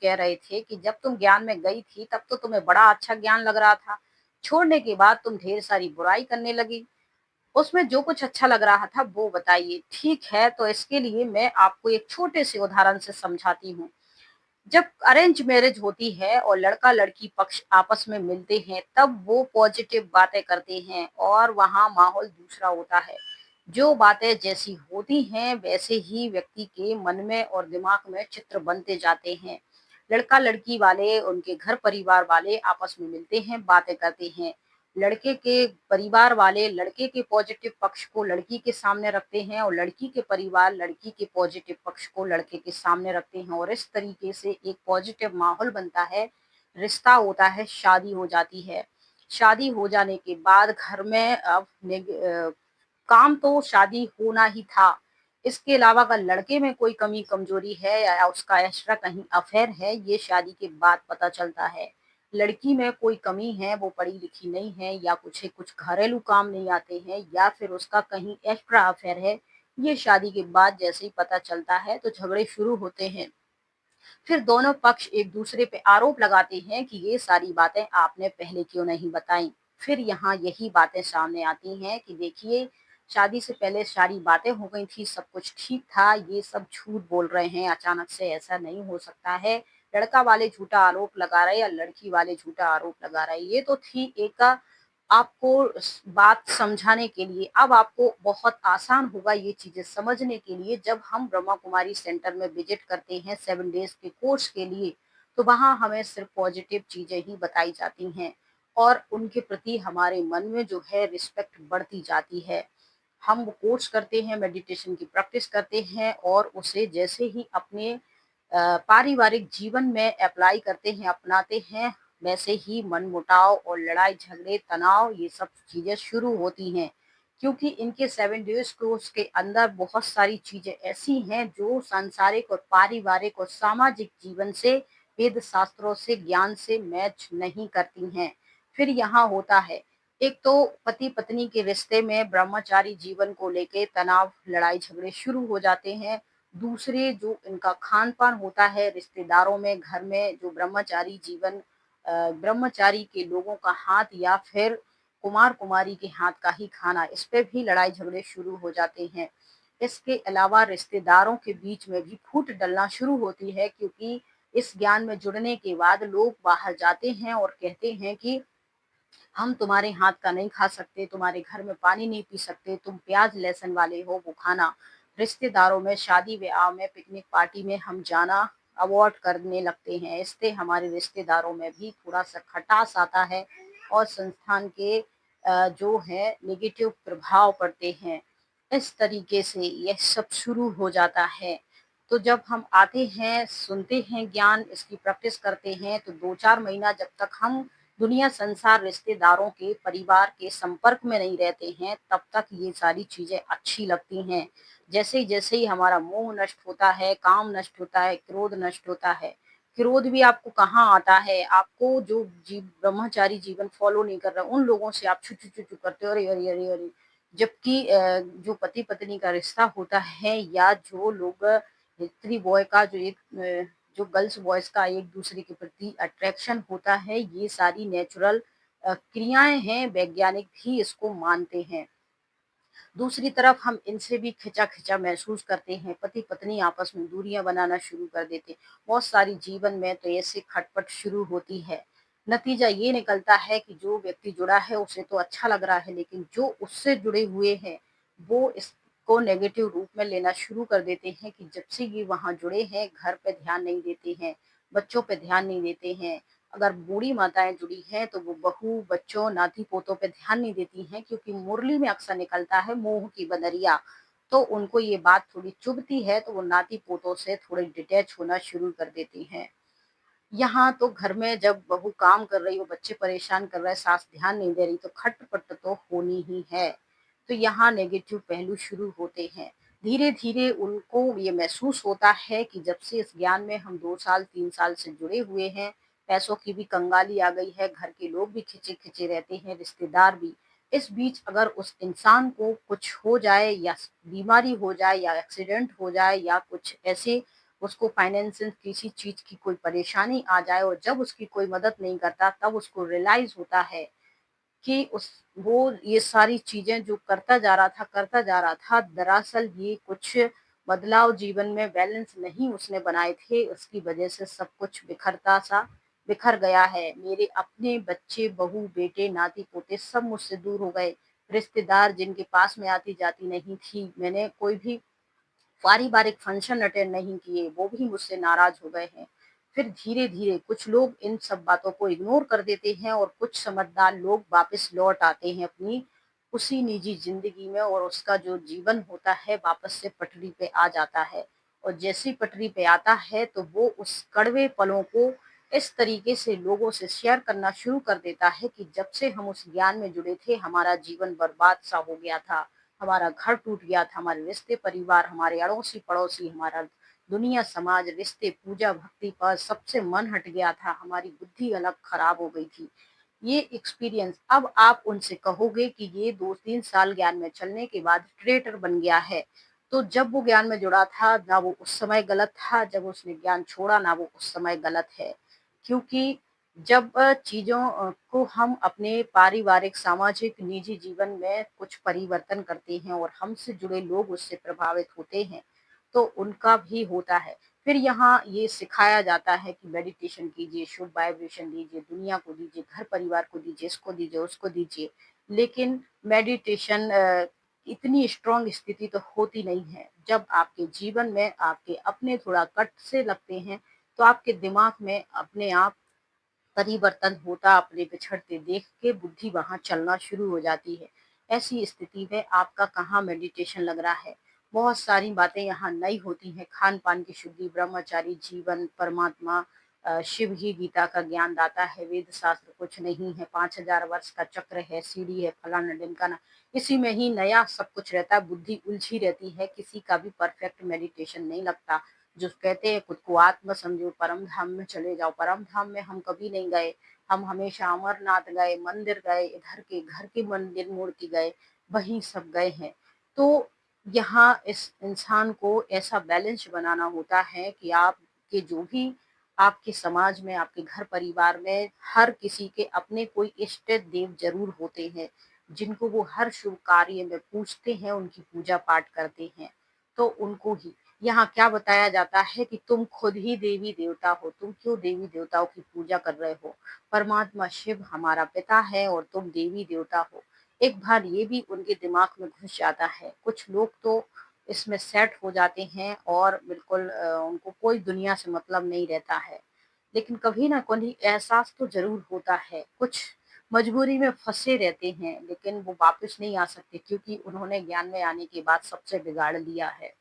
कह रहे थे कि जब तुम ज्ञान में गई थी तब तो तुम्हें बड़ा अच्छा ज्ञान लग रहा था। छोड़ने के बाद तुम ढेर सारी बुराई करने लगी। उसमें जो कुछ अच्छा लग रहा था वो बताइए। ठीक है, तो इसके लिए मैं आपको एक छोटे से उदाहरण से समझाती हूँ। जब अरेंज मैरिज होती है और लड़का लड़की पक्ष आपस में मिलते हैं तब वो पॉजिटिव बातें करते हैं और वहाँ माहौल दूसरा होता है। जो बातें जैसी होती हैं वैसे ही व्यक्ति के मन में और दिमाग में चित्र बनते जाते हैं। लड़का लड़की वाले, उनके घर परिवार वाले आपस में मिलते हैं, बातें करते हैं। लड़के के परिवार वाले लड़के के पॉजिटिव पक्ष को लड़की के सामने रखते हैं और लड़की के परिवार लड़की के पॉजिटिव पक्ष को लड़के के सामने रखते हैं और इस तरीके से एक पॉजिटिव माहौल बनता है। रिश्ता होता है, शादी हो जाती है। शादी हो जाने के बाद घर में अब काम तो शादी होना ही था। इसके अलावा अगर लड़के में कोई कमी कमजोरी है या उसका एक्स्ट्रा कहीं अफेयर है, ये शादी के बाद पता चलता है। लड़की में कोई कमी है, वो पढ़ी लिखी नहीं है या कुछ घरेलू काम नहीं आते हैं या फिर उसका कहीं एक्स्ट्रा अफेयर है, ये शादी के बाद जैसे ही पता चलता है तो झगड़े शुरू होते हैं। फिर दोनों पक्ष एक दूसरे पे आरोप लगाते हैं कि ये सारी बातें आपने पहले क्यों नहीं बताई। फिर यहाँ यही बातें सामने आती हैं कि देखिए, शादी से पहले सारी बातें हो गई थी, सब कुछ ठीक था, ये सब झूठ बोल रहे हैं, अचानक से ऐसा नहीं हो सकता है। लड़का वाले झूठा आरोप लगा रहे या लड़की वाले झूठा आरोप लगा रहे, ये तो थी एक आपको बात समझाने के लिए। अब आपको बहुत आसान होगा ये चीजें समझने के लिए। जब हम ब्रह्मा कुमारी सेंटर में विजिट करते हैं 7 डेज के कोर्स के लिए, तो वहां हमें सिर्फ पॉजिटिव चीजें ही बताई जाती हैं और उनके प्रति हमारे मन में जो है रिस्पेक्ट बढ़ती जाती है। हम वो कोर्स करते हैं, मेडिटेशन की प्रैक्टिस करते हैं और उसे जैसे ही अपने पारिवारिक जीवन में अप्लाई करते हैं, अपनाते हैं, वैसे ही मनमुटाव और लड़ाई झगड़े तनाव ये सब चीजें शुरू होती हैं। क्योंकि इनके 7 डेज कोर्स के अंदर बहुत सारी चीजें ऐसी हैं जो सांसारिक और पारिवारिक और सामाजिक जीवन से, वेद शास्त्रों से, ज्ञान से मैच नहीं करती हैं। फिर यहाँ होता है, एक तो पति पत्नी के रिश्ते में ब्रह्मचारी जीवन को लेके तनाव, लड़ाई झगड़े शुरू हो जाते हैं। दूसरे जो इनका खान पान होता है रिश्तेदारों में, घर में जो ब्रह्मचारी जीवन, ब्रह्मचारी के लोगों का हाथ या फिर कुमार कुमारी के हाथ का ही खाना, इस पे भी लड़ाई झगड़े शुरू हो जाते हैं। इसके अलावा रिश्तेदारों के बीच में भी फूट डलना शुरू होती है, क्योंकि इस ज्ञान में जुड़ने के बाद लोग बाहर जाते हैं और कहते हैं कि हम तुम्हारे हाथ का नहीं खा सकते, तुम्हारे घर में पानी नहीं पी सकते, तुम प्याज लहसुन वाले हो, वो खाना। रिश्तेदारों में, शादी ब्याह में, पिकनिक पार्टी में हम जाना अवॉइड करने लगते हैं। इससे हमारे रिश्तेदारों में भी थोड़ा सा खटास आता है और संस्थान के जो है नेगेटिव प्रभाव पड़ते हैं। इस तरीके से यह सब शुरू हो जाता है। तो जब हम आते हैं, सुनते हैं ज्ञान, इसकी प्रैक्टिस करते हैं, तो 2-4 महीना जब तक हम दुनिया, संसार, रिश्तेदारों के, परिवार के संपर्क में नहीं रहते हैं, तब तक ये सारी चीजें अच्छी लगती हैं। जैसे ही हमारा मोह नष्ट होता है, काम नष्ट होता है, क्रोध नष्ट होता है। क्रोध भी आपको कहाँ आता है, आपको जो ब्रह्मचारी जीवन फॉलो नहीं कर रहे उन लोगों से आप छू छू छू छू करते हो, अरे अरे अरे अरे। जबकि जो पति पत्नी का रिश्ता होता है या जो लोग स्त्री बॉय का जो एक जो गर्ल्स बॉयज का एक दूसरे के प्रति अट्रैक्शन होता है, ये सारी नेचुरल क्रियाएं हैं, वैज्ञानिक भी इसको मानते हैं। दूसरी तरफ हम इनसे भी खिंचा खिंचा महसूस करते हैं, पति पत्नी आपस में दूरियां बनाना शुरू कर देते हैं। बहुत सारी जीवन में तो ऐसे खटपट शुरू होती है। नतीजा ये निकलता है कि जो व्यक्ति जुड़ा है उसे तो अच्छा लग रहा है, लेकिन जो उससे जुड़े हुए हैं वो इसको नेगेटिव रूप में लेना शुरू कर देते हैं कि जब से ये वहां जुड़े हैं घर पे ध्यान नहीं देते हैं, बच्चों पे ध्यान नहीं देते हैं। अगर बूढ़ी माताएं जुड़ी हैं तो वो बहू, बच्चों, नाती पोतों पे ध्यान नहीं देती हैं, क्योंकि मुरली में अक्सर निकलता है मोह की बदरिया। तो उनको ये बात थोड़ी चुभती है तो वो नाती पोतों से थोड़े डिटैच होना शुरू कर देती हैं। यहाँ तो घर में जब बहू काम कर रही हो, बच्चे परेशान कर रहे हैं, सास ध्यान नहीं दे रही, तो खटपट तो होनी ही है। तो यहाँ नेगेटिव पहलू शुरू होते हैं। धीरे धीरे उनको ये महसूस होता है कि जब से इस ज्ञान में हम 2 साल 3 साल से जुड़े हुए हैं, पैसों की भी कंगाली आ गई है, घर के लोग भी खिंचे खिंचे रहते हैं, रिश्तेदार भी। इस बीच अगर उस इंसान को कुछ हो जाए या बीमारी हो जाए या एक्सीडेंट हो जाए या कुछ ऐसे उसको फाइनेंशियल किसी चीज़ की कोई परेशानी आ जाए और जब उसकी कोई मदद नहीं करता, तब उसको रियलाइज़ होता है कि उस वो ये सारी चीज़ें जो करता जा रहा था, दरअसल ये कुछ बदलाव जीवन में बैलेंस नहीं उसने बनाए थे, उसकी वजह से सब कुछ बिखर गया है। मेरे अपने बच्चे, बहू, बेटे, नाती-पोते सब मुझसे दूर हो गए। रिश्तेदार जिनके पास मैं आती-जाती नहीं थी, मैंने कोई भी पारिवारिक फंक्शन अटेंड नहीं किए, वो भी मुझसे नाराज़ हो गए हैं। फिर धीरे-धीरे कुछ लोग इन सब बातों को इग्नोर कर देते हैं और कुछ समझदार लोग वापस लौट आते हैं अपनी उसी निजी ज़िंदगी में और उसका जो जीवन होता है वापस से पटरी पे आ जाता है। और जैसे ही पटरी पे आता है तो वो उस कड़वे पलों को इस तरीके से लोगों से शेयर करना शुरू कर देता है कि जब से हम उस ज्ञान में जुड़े थे, हमारा जीवन बर्बाद-सा हो गया था। हमारा घर टूट गया था, हमारे रिश्ते परिवार, हमारे अड़ोसी-पड़ोसी, हमारा दुनिया, समाज, रिश्ते, पूजा, भक्ति पर सबसे मन हट गया था, हमारी बुद्धि अलग खराब हो गई थी। ये एक्सपीरियंस अब आप उनसे कहोगे कि ये 2-3 साल ज्ञान में चलने के बाद ट्रेटर बन गया है। तो जब वो ज्ञान में जुड़ा था, ना वो उस समय गलत था, जब उसने ज्ञान छोड़ा, ना वो उस समय गलत है। क्योंकि जब चीज़ों को हम अपने पारिवारिक, सामाजिक, निजी जीवन में कुछ परिवर्तन करते हैं और हमसे जुड़े लोग उससे प्रभावित होते हैं, तो उनका भी होता है। फिर यहाँ ये सिखाया जाता है कि मेडिटेशन कीजिए, शुभ वाइब्रेशन दीजिए, दुनिया को दीजिए, घर परिवार को दीजिए, इसको दीजिए, उसको दीजिए। लेकिन मेडिटेशन इतनी स्ट्रॉन्ग स्थिति तो होती नहीं है। जब आपके जीवन में आपके अपने थोड़ा कट से लगते हैं, तो आपके दिमाग में अपने आप परिवर्तन होता अपने बिछड़ते देख के बुद्धि वहाँ चलना शुरू हो जाती है। ऐसी स्थिति में आपका कहाँ मेडिटेशन लग रहा है। बहुत सारी बातें यहाँ नई होती हैं, खान-पान की शुद्धि, ब्रह्मचारी जीवन, परमात्मा शिव ही गीता का ज्ञान दाता है, वेद शास्त्र कुछ नहीं है, 5000 वर्ष का चक्र है, सीढ़ी है, फलाना-ढिमकाना, इसी में ही नया सब कुछ रहता है, बुद्धि उलझी रहती है, किसी का भी परफेक्ट मेडिटेशन नहीं लगता। जो कहते हैं खुद को आत्म समझो, परम धाम में चले जाओ, परम धाम में हम कभी नहीं गए। हम हमेशा अमरनाथ गए, मंदिर गए, इधर के घर के मंदिर मूर्ति गए, वहीं सब गए हैं। तो यहाँ इस इंसान को ऐसा बैलेंस बनाना होता है कि आपके जो भी आपके समाज में, आपके घर परिवार में हर किसी के अपने कोई इष्ट देव ज़रूर होते हैं, जिनको वो हर शुभ कार्य में पूजते हैं, उनकी पूजा पाठ करते हैं। तो उनको ही यहाँ क्या बताया जाता है कि तुम खुद ही देवी देवता हो, तुम क्यों देवी देवताओं की पूजा कर रहे हो? परमात्मा शिव हमारा पिता है और तुम देवी देवता हो। एक बार ये भी उनके दिमाग में घुस जाता है। कुछ लोग तो इसमें सेट हो जाते हैं और बिल्कुल उनको कोई दुनिया से मतलब नहीं रहता है। लेकिन कभी ना कभी एहसास तो ज़रूर होता है। कुछ मजबूरी में फँसे रहते हैं, लेकिन वो वापस नहीं आ सकते क्योंकि उन्होंने ज्ञान में आने के बाद सबसे बिगाड़ लिया है।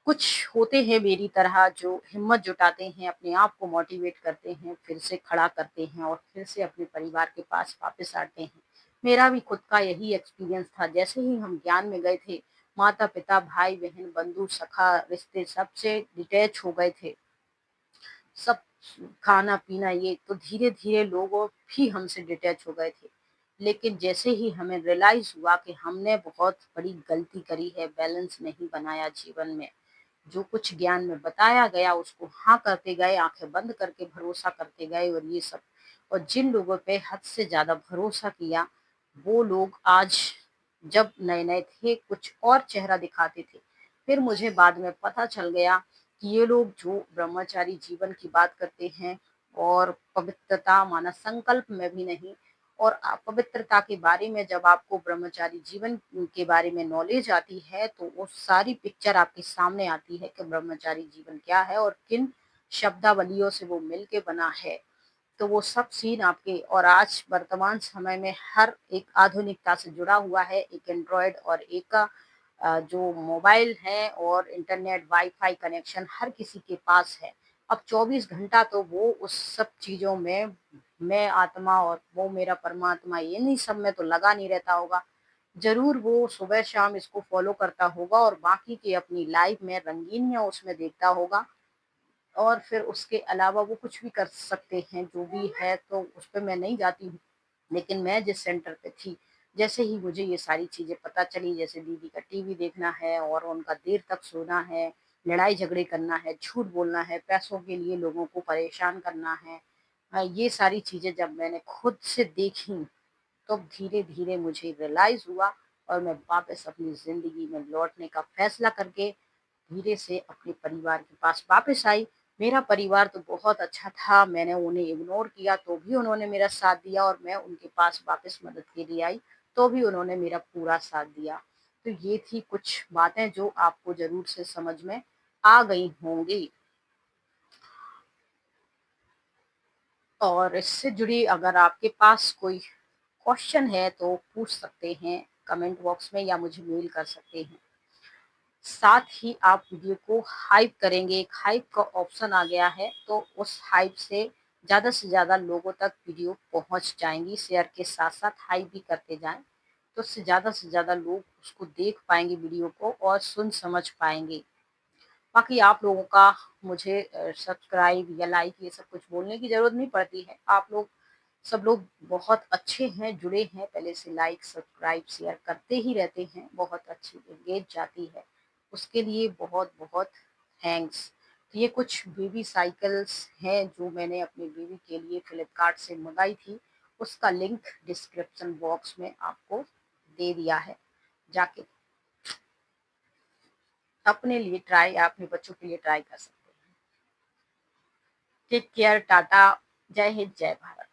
कुछ होते हैं मेरी तरह जो हिम्मत जुटाते हैं, अपने आप को मोटिवेट करते हैं, फिर से खड़ा करते हैं और फिर से अपने परिवार के पास वापस आते हैं। मेरा भी खुद का यही एक्सपीरियंस था। जैसे ही हम ज्ञान में गए थे, माता-पिता, भाई-बहन, बंधु, सखा, रिश्ते सबसे डिटैच हो गए थे। सब खाना-पीना ये तो धीरे-धीरे लोगों भी हमसे डिटैच हो गए थे। लेकिन जैसे ही हमें रियलाइज़ हुआ कि हमने बहुत बड़ी गलती करी है, बैलेंस नहीं बनाया जीवन में। जो कुछ ज्ञान में बताया गया उसको हाँ करते गए, आँखें बंद करके भरोसा करते गए और ये सब। और जिन लोगों पे हद से ज़्यादा भरोसा किया, वो लोग आज जब नए-नए थे कुछ और चेहरा दिखाते थे। फिर मुझे बाद में पता चल गया कि ये लोग जो ब्रह्मचारी जीवन की बात करते हैं और पवित्रता माना संकल्प में भी नहीं और पवित्रता के बारे में जब आपको ब्रह्मचारी जीवन के बारे में नॉलेज आती है तो वो सारी पिक्चर आपके सामने आती है कि ब्रह्मचारी जीवन क्या है और किन शब्दावलियों से वो मिलके बना है। तो वो सब सीन आपके और आज वर्तमान समय में हर एक आधुनिकता से जुड़ा हुआ है, एक एंड्रॉयड और एक जो मोबाइल है और इंटरनेट वाईफ़ाई कनेक्शन हर किसी के पास है। अब 24 घंटा तो वो उस सब चीज़ों में मैं आत्मा और वो मेरा परमात्मा इन्हीं सब में तो लगा नहीं रहता होगा। ज़रूर वो सुबह-शाम इसको फ़ॉलो करता होगा और बाकी की अपनी लाइफ़ में रंगीनियाँ उसमें देखता होगा और फिर उसके अलावा वो कुछ भी कर सकते हैं, जो भी है तो उस पे मैं नहीं जाती हूँ। लेकिन मैं जिस सेंटर पे थी, जैसे ही मुझे ये सारी चीज़ें पता चली, जैसे दीदी का टीवी देखना है और उनका देर तक सोना है, लड़ाई झगड़े करना है, झूठ बोलना है, पैसों के लिए लोगों को परेशान करना है। ये सारी चीज़ें जब मैंने खुद से देखी, तब धीरे-धीरे मुझे रियलाइज़ हुआ और मैं वापस अपनी ज़िंदगी में लौटने का फैसला करके धीरे से अपने परिवार के पास वापस आई। मेरा परिवार तो बहुत अच्छा था, मैंने उन्हें इग्नोर किया तो भी उन्होंने मेरा साथ दिया और मैं उनके पास वापस मदद के लिए आई, तो भी उन्होंने मेरा पूरा साथ दिया। तो ये थी कुछ बातें जो आपको ज़रूर से समझ में आ गई होंगी। और इससे जुड़ी अगर आपके पास कोई क्वेश्चन है तो पूछ सकते हैं कमेंट बॉक्स में या मुझे मेल कर सकते हैं। साथ ही आप वीडियो को हाइप करेंगे, एक हाइप का ऑप्शन आ गया है, तो उस हाइप से ज़्यादा लोगों तक वीडियो पहुंच जाएँगी। शेयर के साथ-साथ हाइप भी करते जाएँ, तो उससे से ज़्यादा लोग उसको देख पाएँगे वीडियो को और सुन समझ पाएँगे। बाकी आप लोगों का मुझे सब्सक्राइब या लाइक ये सब कुछ बोलने की ज़रूरत नहीं पड़ती है। आप लोग सब लोग बहुत अच्छे हैं, जुड़े हैं, पहले से लाइक, सब्सक्राइब, शेयर करते ही रहते हैं, बहुत अच्छी एंगेज जाती है। उसके लिए बहुत-बहुत थैंक्स। तो ये कुछ बेबी साइकिल्स हैं जो मैंने अपने बेबी के लिए फ्लिपकार्ट से मँगाई थी, उसका लिंक डिस्क्रिप्शन बॉक्स में आपको दे दिया है। जाके अपने लिए ट्राई या अपने बच्चों के लिए ट्राई कर सकते हैं। टेक केयर, टाटा, जय हिंद, जय भारत।